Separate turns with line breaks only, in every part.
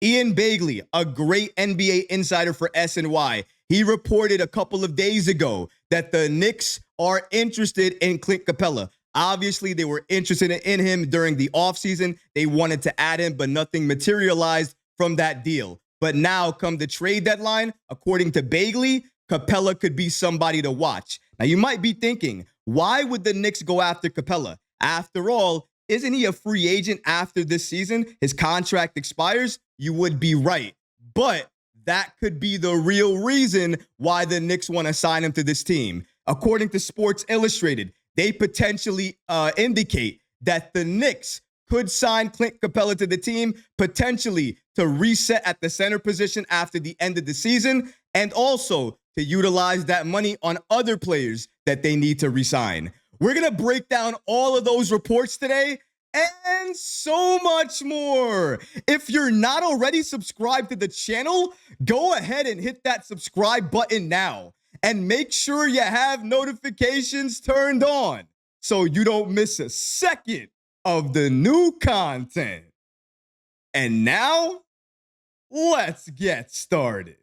Ian Bagley, a great NBA insider for SNY, he reported a couple of days ago that the Knicks are interested in Clint Capela. Obviously, they were interested in him during the offseason. They wanted to add him, but nothing materialized from that deal. But now, come the trade deadline, according to Bagley, Capela could be somebody to watch. Now, you might be thinking, why would the Knicks go after Capela? After all, isn't he a free agent after this season? His contract expires? You would be right. But that could be the real reason why the Knicks want to sign him to this team. According to Sports Illustrated, they potentially indicate that the Knicks could sign Clint Capela to the team, potentially to reset at the center position after the end of the season, and also to utilize that money on other players that they need to re-sign. We're going to break down all of those reports today and so much more. If you're not already subscribed to the channel, go ahead and hit that subscribe button now. And make sure you have notifications turned on so you don't miss a second of the new content. And now, let's get started.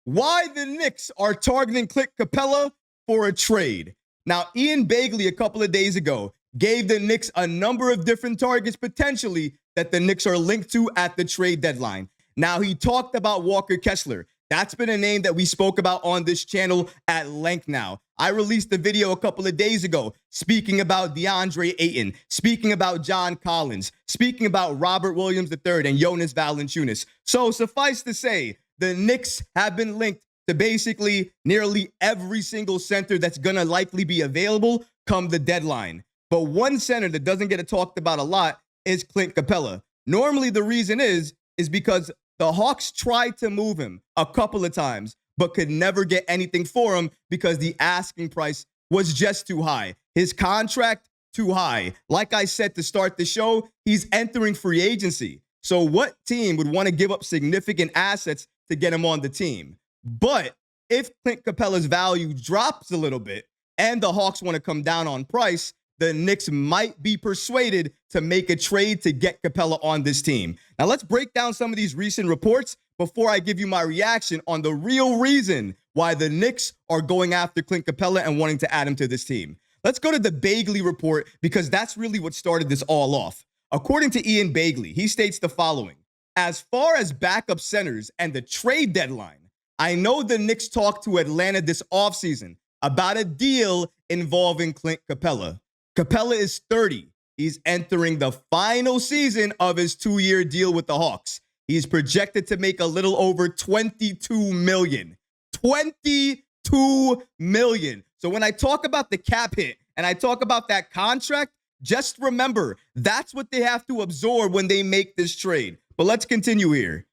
Why the Knicks are targeting Clint Capela for a trade. Now, Ian Bagley a couple of days ago gave the Knicks a number of different targets potentially that the Knicks are linked to at the trade deadline. Now, he talked about Walker Kessler. That's been a name that we spoke about on this channel at length now. I released a video a couple of days ago speaking about DeAndre Ayton, speaking about John Collins, speaking about Robert Williams III and Jonas Valanciunas. So suffice to say, the Knicks have been linked to basically nearly every single center that's going to likely be available come the deadline. But one center that doesn't get talked about a lot is Clint Capela. Normally the reason is because the Hawks tried to move him a couple of times, but could never get anything for him because the asking price was just too high. His contract, too high. Like I said to start the show, he's entering free agency. So what team would want to give up significant assets to get him on the team? But if Clint Capela's value drops a little bit and the Hawks want to come down on price, the Knicks might be persuaded to make a trade to get Capela on this team. Now, let's break down some of these recent reports before I give you my reaction on the real reason why the Knicks are going after Clint Capela and wanting to add him to this team. Let's go to the Bagley report because that's really what started this all off. According to Ian Bagley, he states the following. As far as backup centers and the trade deadline, I know the Knicks talked to Atlanta this offseason about a deal involving Clint Capela. Capela is 30. He's entering the final season of his 2-year deal with the Hawks. He's projected to make a little over $22 million. $22 million. So when I talk about the cap hit and I talk about that contract, just remember, that's what they have to absorb when they make this trade. But let's continue here.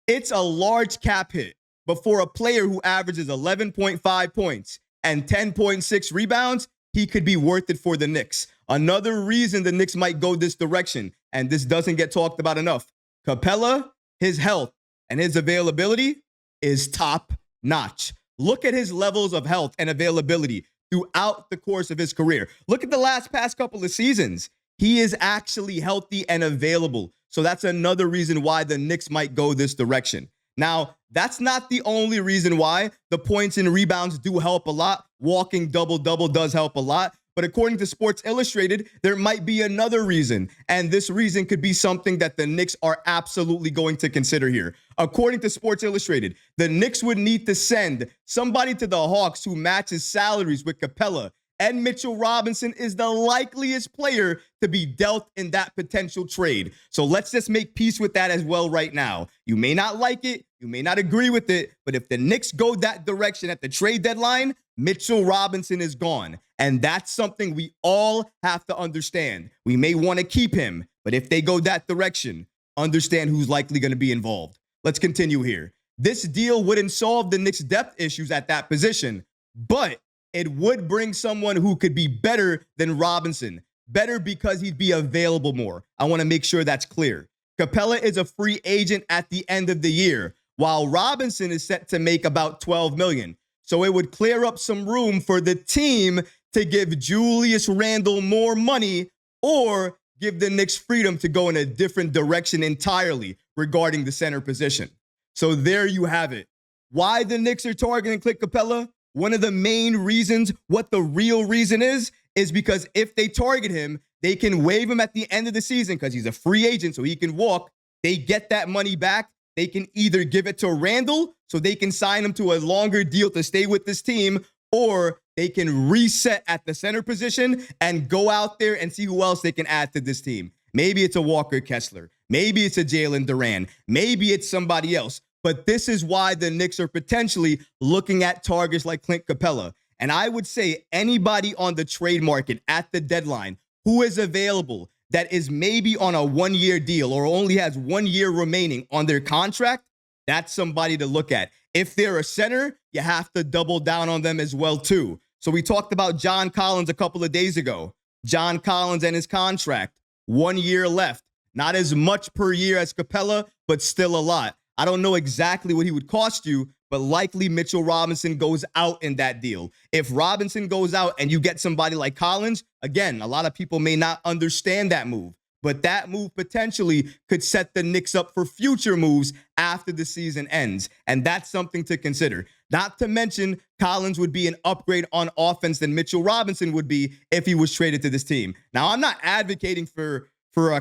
It's a large cap hit, but for a player who averages 11.5 points and 10.6 rebounds, he could be worth it for the Knicks. Another reason the Knicks might go this direction, and this doesn't get talked about enough, Capela, his health and his availability is top notch. Look at his levels of health and availability throughout the course of his career. Look at the past couple of seasons. He is actually healthy and available. So that's another reason why the Knicks might go this direction. Now, that's not the only reason why. The points and rebounds do help a lot. Walking double-double does help a lot. But according to Sports Illustrated, there might be another reason. And this reason could be something that the Knicks are absolutely going to consider here. According to Sports Illustrated, the Knicks would need to send somebody to the Hawks who matches salaries with Capela. And Mitchell Robinson is the likeliest player to be dealt in that potential trade. So let's just make peace with that as well right now. You may not like it, you may not agree with it, but if the Knicks go that direction at the trade deadline, Mitchell Robinson is gone. And that's something we all have to understand. We may want to keep him, but if they go that direction, understand who's likely going to be involved. Let's continue here. This deal wouldn't solve the Knicks' depth issues at that position, but it would bring someone who could be better than Robinson. Better because he'd be available more. I want to make sure that's clear. Capela is a free agent at the end of the year, while Robinson is set to make about $12 million. So it would clear up some room for the team to give Julius Randle more money or give the Knicks freedom to go in a different direction entirely regarding the center position. So there you have it. Why the Knicks are targeting Clint Capela? One of the main reasons, what the real reason is because if they target him, they can waive him at the end of the season because he's a free agent, so he can walk. They get that money back. They can either give it to Randall so they can sign him to a longer deal to stay with this team, or they can reset at the center position and go out there and see who else they can add to this team. Maybe it's a Walker Kessler. Maybe it's a Jalen Duran. Maybe it's somebody else. But this is why the Knicks are potentially looking at targets like Clint Capela. And I would say anybody on the trade market at the deadline who is available that is maybe on a one-year deal or only has 1 year remaining on their contract, that's somebody to look at. If they're a center, you have to double down on them as well, too. So we talked about John Collins a couple of days ago. John Collins and his contract, 1 year left. Not as much per year as Capela, but still a lot. I don't know exactly what he would cost you, but likely Mitchell Robinson goes out in that deal. If Robinson goes out and you get somebody like Collins, again, a lot of people may not understand that move, but that move potentially could set the Knicks up for future moves after the season ends. And that's something to consider. Not to mention, Collins would be an upgrade on offense than Mitchell Robinson would be if he was traded to this team. Now, I'm not advocating for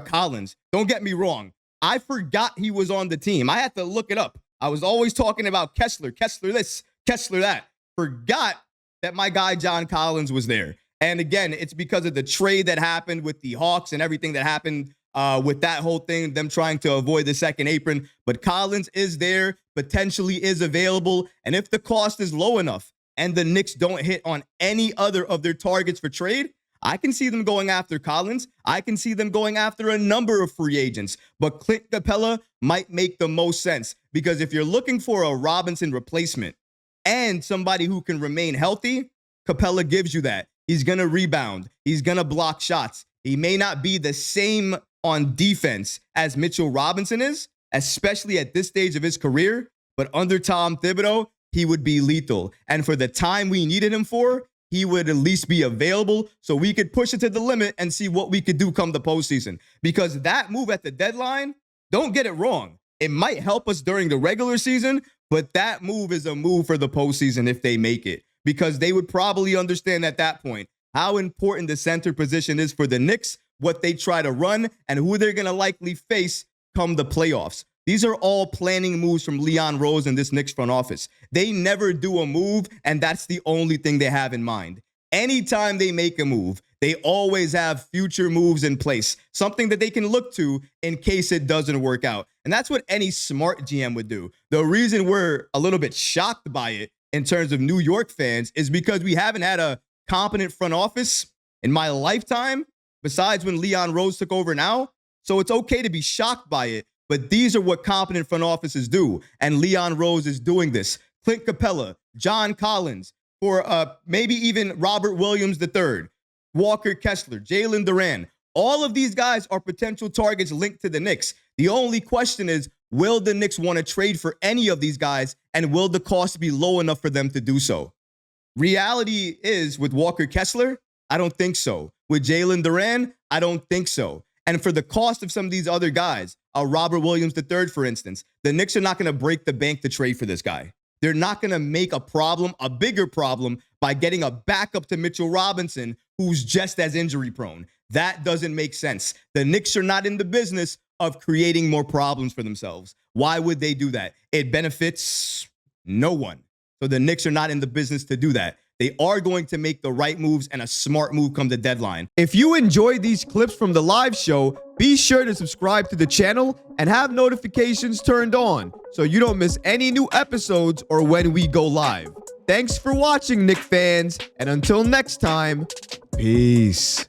Collins. Don't get me wrong. I forgot he was on the team. I had to look it up. I was always talking about Kessler this, Kessler that. Forgot that my guy John Collins was there. And again, it's because of the trade that happened with the Hawks and everything that happened with that whole thing, them trying to avoid the second apron. But Collins is there, potentially is available. And if the cost is low enough and the Knicks don't hit on any other of their targets for trade, I can see them going after Collins. I can see them going after a number of free agents. But Clint Capela might make the most sense because if you're looking for a Robinson replacement and somebody who can remain healthy, Capela gives you that. He's going to rebound. He's going to block shots. He may not be the same on defense as Mitchell Robinson is, especially at this stage of his career. But under Tom Thibodeau, he would be lethal. And for the time we needed him for, he would at least be available so we could push it to the limit and see what we could do come the postseason. Because that move at the deadline, don't get it wrong. It might help us during the regular season, but that move is a move for the postseason if they make it. Because they would probably understand at that point how important the center position is for the Knicks, what they try to run, and who they're going to likely face come the playoffs. These are all planning moves from Leon Rose and this Knicks front office. They never do a move, and that's the only thing they have in mind. Anytime they make a move, they always have future moves in place, something that they can look to in case it doesn't work out. And that's what any smart GM would do. The reason we're a little bit shocked by it in terms of New York fans is because we haven't had a competent front office in my lifetime, besides when Leon Rose took over now. So it's okay to be shocked by it. But these are what competent front offices do. And Leon Rose is doing this. Clint Capela, John Collins, for maybe even Robert Williams III, Walker Kessler, Jalen Duran. All of these guys are potential targets linked to the Knicks. The only question is, will the Knicks want to trade for any of these guys? And will the cost be low enough for them to do so? Reality is, with Walker Kessler, I don't think so. With Jalen Duran, I don't think so. And for the cost of some of these other guys, Robert Williams III, for instance, the Knicks are not going to break the bank to trade for this guy. They're not going to make a bigger problem, by getting a backup to Mitchell Robinson, who's just as injury prone. That doesn't make sense. The Knicks are not in the business of creating more problems for themselves. Why would they do that? It benefits no one. So the Knicks are not in the business to do that. They are going to make the right moves and a smart move come the deadline. If you enjoyed these clips from the live show, be sure to subscribe to the channel and have notifications turned on so you don't miss any new episodes or when we go live. Thanks for watching, Knicks fans, and until next time, peace.